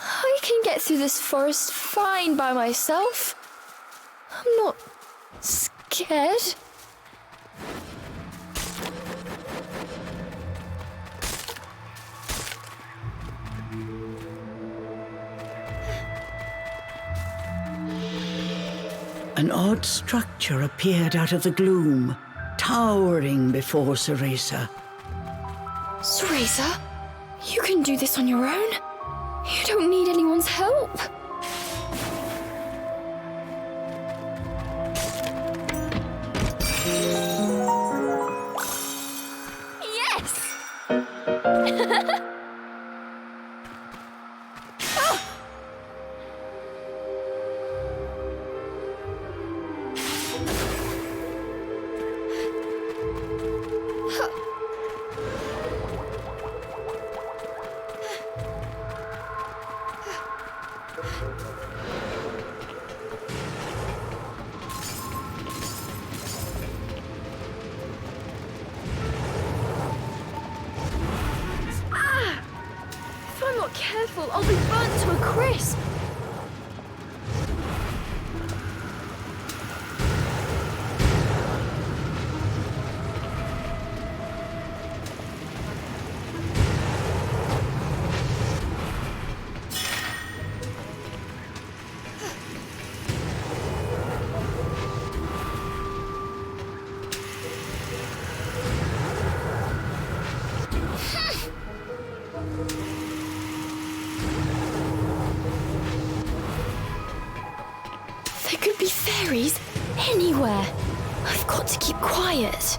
I can get through this forest fine by myself. I'm not scared. An odd structure appeared out of the gloom, towering before Cereza. Cereza, you can do this on your own. You don't need anyone's help. Yes! If I'm not careful, I'll be burnt to a crisp. There could be fairies anywhere. I've got to keep quiet.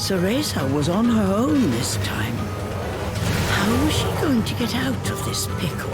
Cereza was on her own this time. How was she going to get out of this pickle?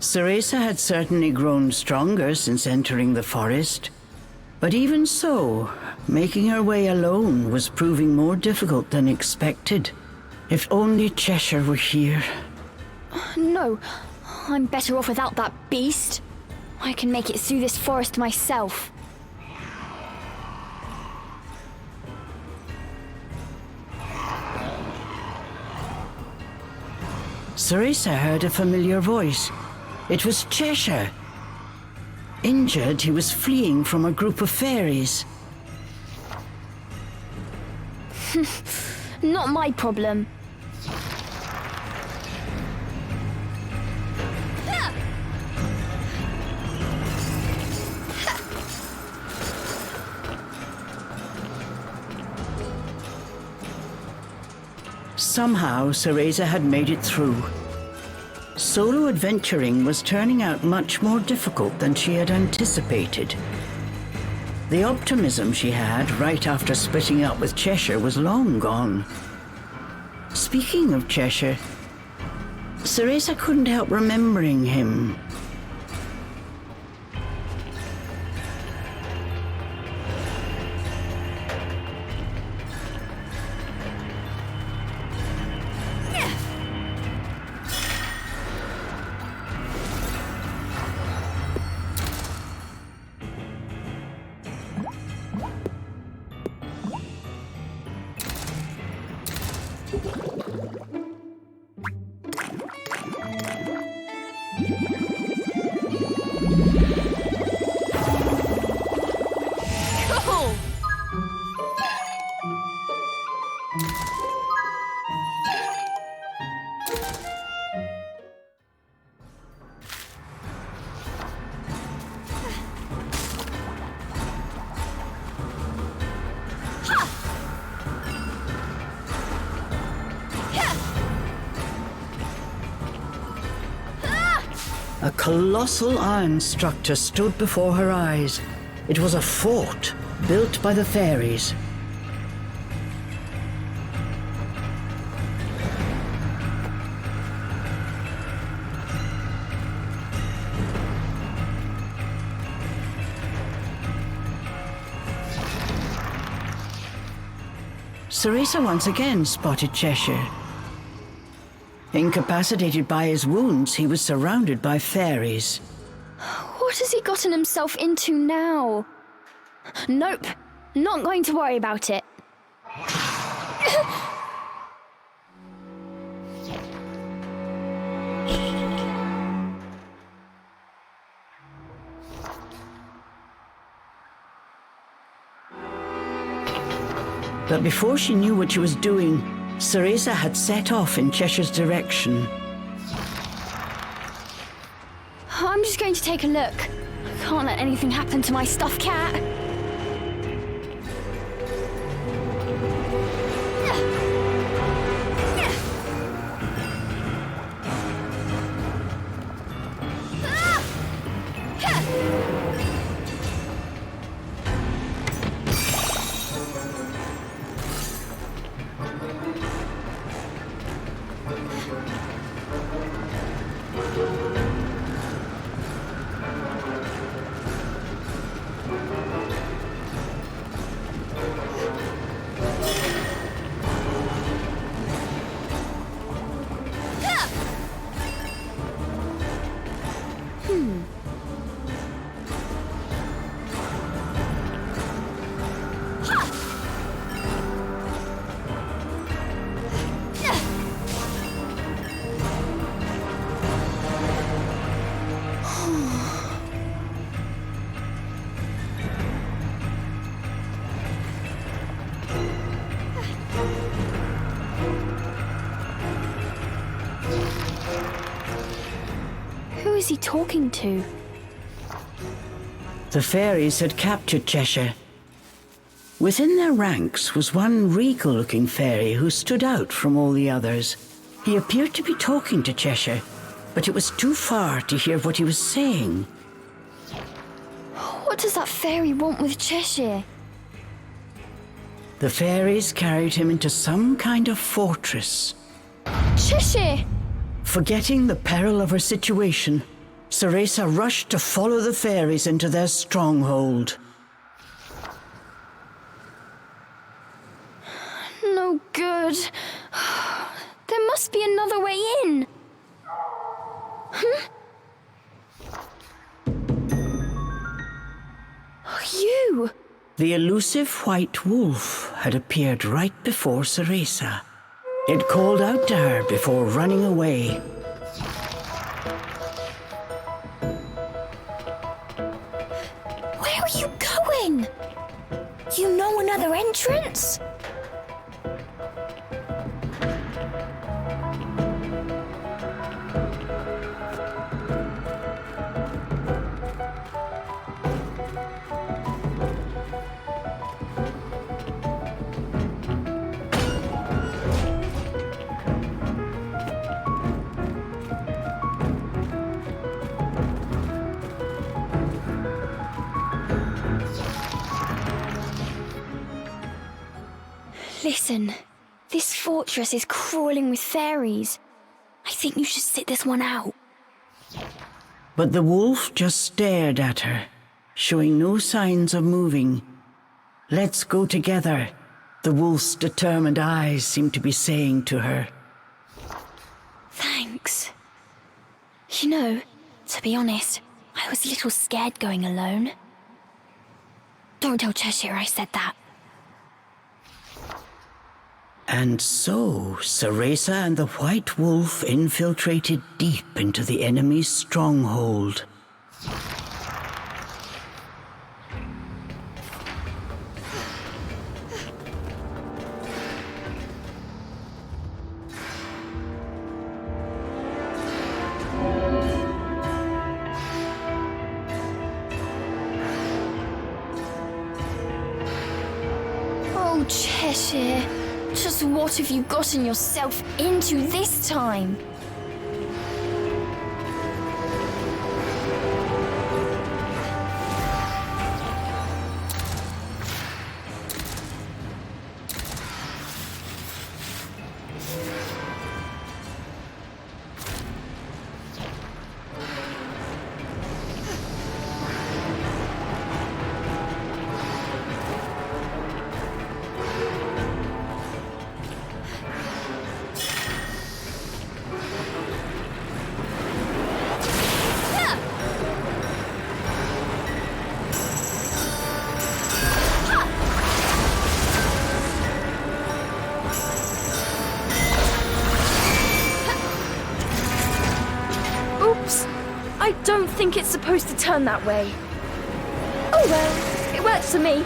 Cereza had certainly grown stronger since entering the forest. But even so, making her way alone was proving more difficult than expected. If only Cheshire were here. No, I'm better off without that beast. I can make it through this forest myself. Cereza heard a familiar voice. It was Cheshire. Injured, he was fleeing from a group of fairies. Not my problem. Somehow, Cereza had made it through. Solo adventuring was turning out much more difficult than she had anticipated. The optimism she had right after splitting up with Cheshire was long gone. Speaking of Cheshire, Cereza couldn't help remembering him. A colossal iron structure stood before her eyes. It was a fort built by the fairies. Cereza once again spotted Cheshire. Incapacitated by his wounds, he was surrounded by fairies. What has he gotten himself into now? Nope, not going to worry about it. But before she knew what she was doing, Cereza had set off in Cheshire's direction. I'm just going to take a look. I can't let anything happen to my stuffed cat. Who is he talking to? The fairies had captured Cheshire. Within their ranks was one regal-looking fairy who stood out from all the others. He appeared to be talking to Cheshire, but it was too far to hear what he was saying. What does that fairy want with Cheshire? The fairies carried him into some kind of fortress. Cheshire! Forgetting the peril of her situation, Cereza rushed to follow the fairies into their stronghold. No good. There must be another way in. Oh, you! The elusive white wolf had appeared right before Cereza. It called out to her before running away. Where are you going? You know another entrance? Listen, this fortress is crawling with fairies. I think you should sit this one out. But the wolf just stared at her, showing no signs of moving. "Let's go together," the wolf's determined eyes seemed to be saying to her. Thanks. You know, to be honest, I was a little scared going alone. Don't tell Cheshire I said that. And so, Cereza and the White Wolf infiltrated deep into the enemy's stronghold. Oh, Cheshire. Just what have you gotten yourself into this time? Oops! I don't think it's supposed to turn that way. Oh well, it works for me.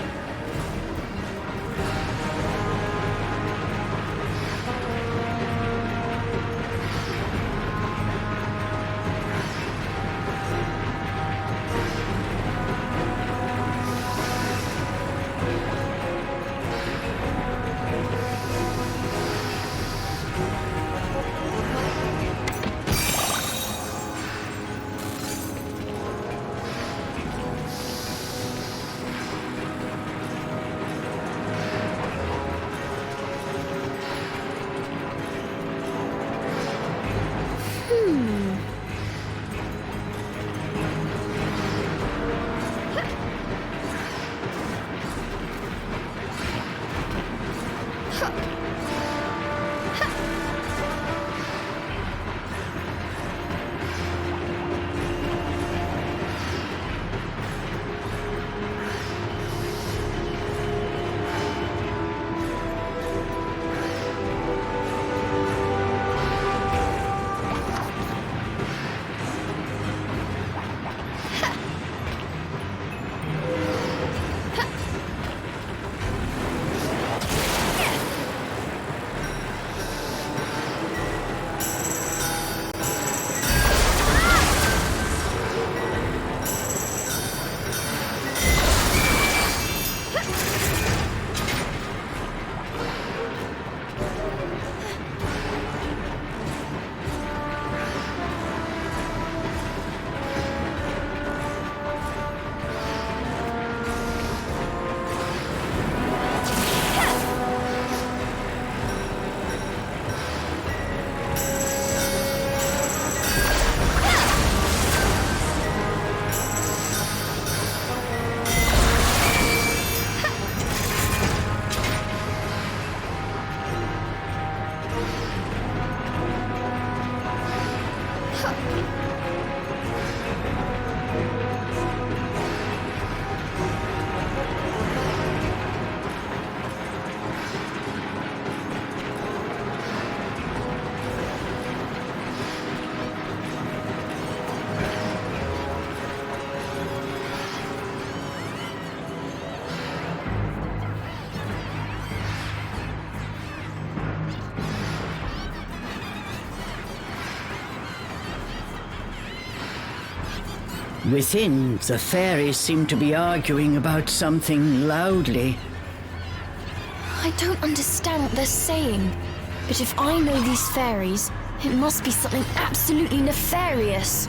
Within, the fairies seem to be arguing about something loudly. I don't understand what they're saying, but if I know these fairies, it must be something absolutely nefarious.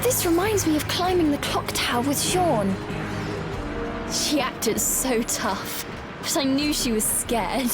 This reminds me of climbing the clock tower with Sean. She acted so tough, but I knew she was scared.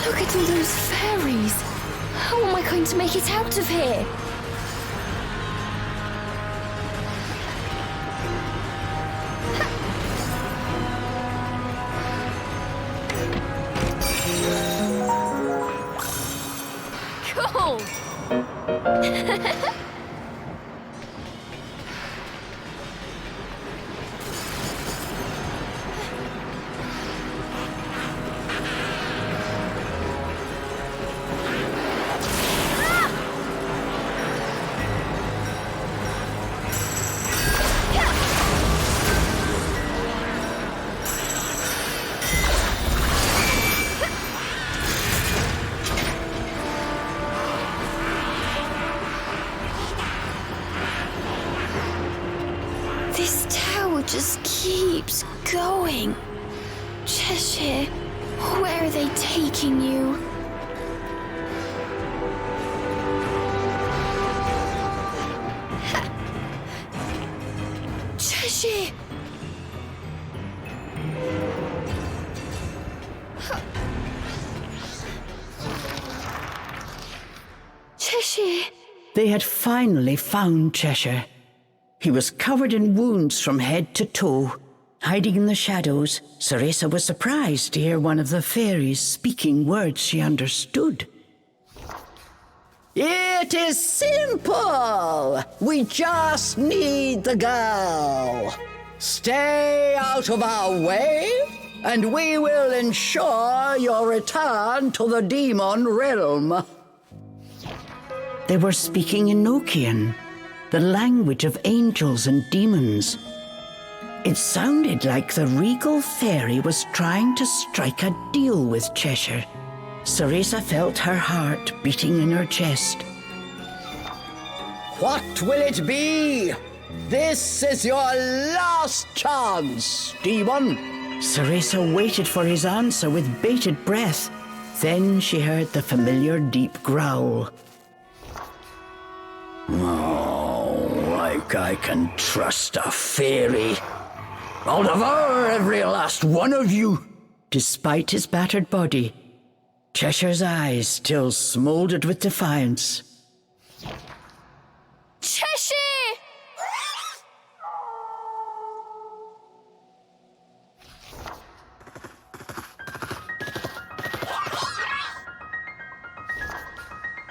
Look at all those fairies! How am I going to make it out of here? Cool! This tower just keeps going. Cheshire, where are they taking you? Cheshire! Cheshire! They had finally found Cheshire. He was covered in wounds from head to toe. Hiding in the shadows, Cereza was surprised to hear one of the fairies speaking words she understood. It is simple. We just need the girl. Stay out of our way, and we will ensure your return to the demon realm. They were speaking in Nokian, the language of angels and demons. It sounded like the regal fairy was trying to strike a deal with Cheshire. Cereza felt her heart beating in her chest. What will it be? This is your last chance, demon. Cereza waited for his answer with bated breath. Then she heard the familiar deep growl. Oh, like I can trust a fairy. I'll devour every last one of you. Despite his battered body, Cheshire's eyes still smoldered with defiance. Cheshire!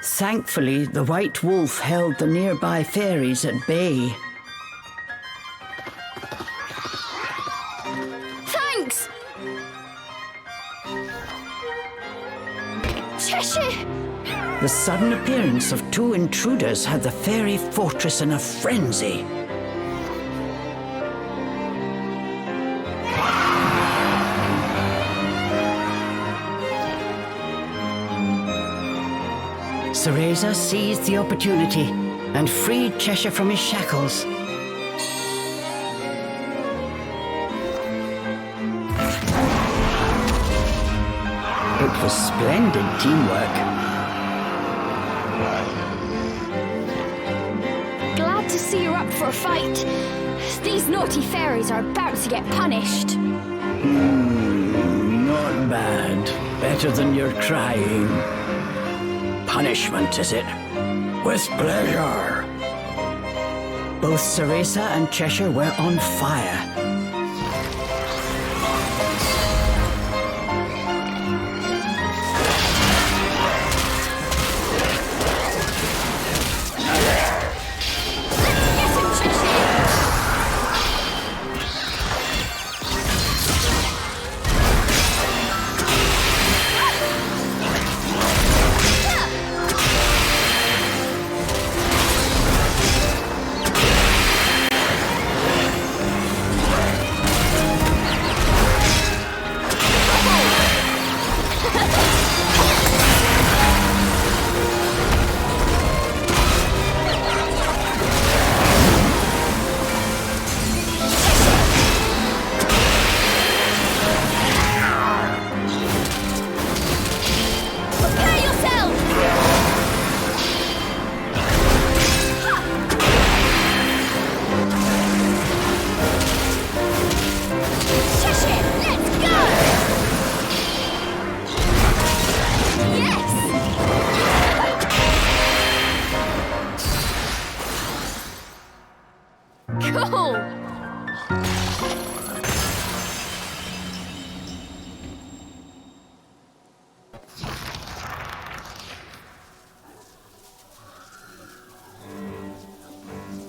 Thankfully, the white wolf held the nearby fairies at bay. Thanks! Cheshire! The sudden appearance of two intruders had the fairy fortress in a frenzy. Cereza seized the opportunity and freed Cheshire from his shackles. It was splendid teamwork. Glad to see you're up for a fight. These naughty fairies are about to get punished. Not bad. Better than your crying. Punishment, is it? With pleasure. Both Cereza and Cheshire were on fire.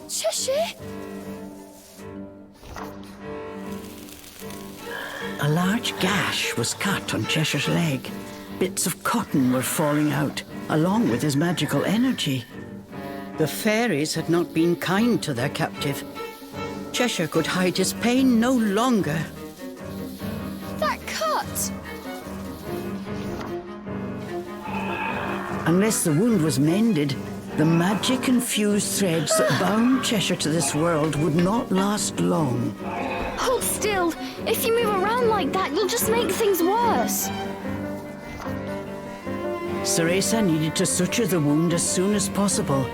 Cheshire? A large gash was cut on Cheshire's leg. Bits of cotton were falling out, along with his magical energy. The fairies had not been kind to their captive. Cheshire could hide his pain no longer. That cut! Unless the wound was mended, the magic-infused threads that bound Cheshire to this world would not last long. Hold still. If you move around like that, you'll just make things worse. Cereza needed to suture the wound as soon as possible.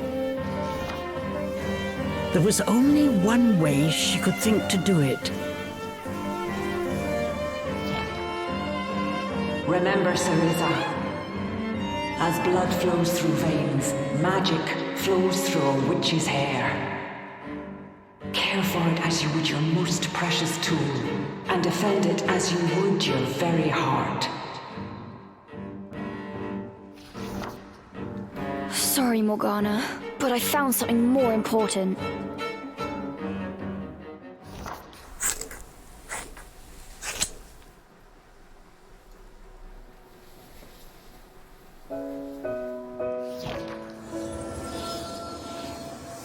There was only one way she could think to do it. Remember, Cereza, as blood flows through veins, magic flows through a witch's hair. care for it as you would your most precious tool, and defend it as you would your very heart. Sorry, Morgana, but I found something more important.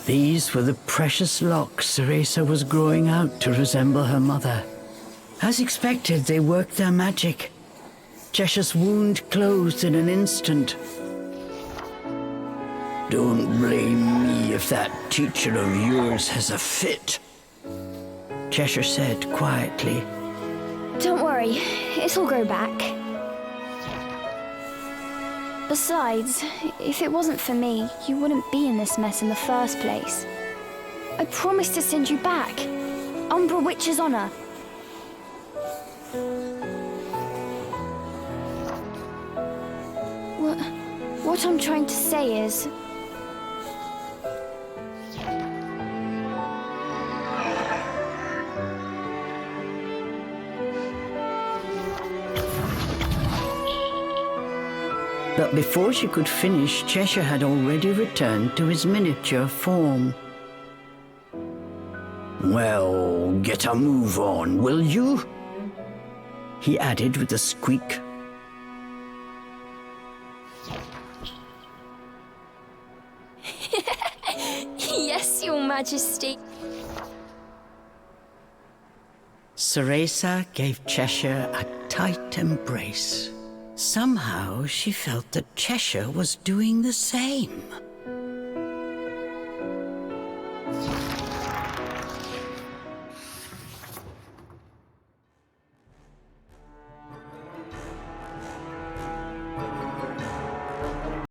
These were the precious locks Cereza was growing out to resemble her mother. As expected, they worked their magic. Cheshire's wound closed in an instant. Don't blame me if that teacher of yours has a fit, Cheshire said quietly. Don't worry, it'll grow back. Besides, if it wasn't for me, you wouldn't be in this mess in the first place. I promised to send you back. Umbra Witch's honor. What I'm trying to say is... But before she could finish, Cheshire had already returned to his miniature form. Well, get a move on, will you? He added with a squeak. Yes, Your Majesty. Cereza gave Cheshire a tight embrace. Somehow she felt that Cheshire was doing the same.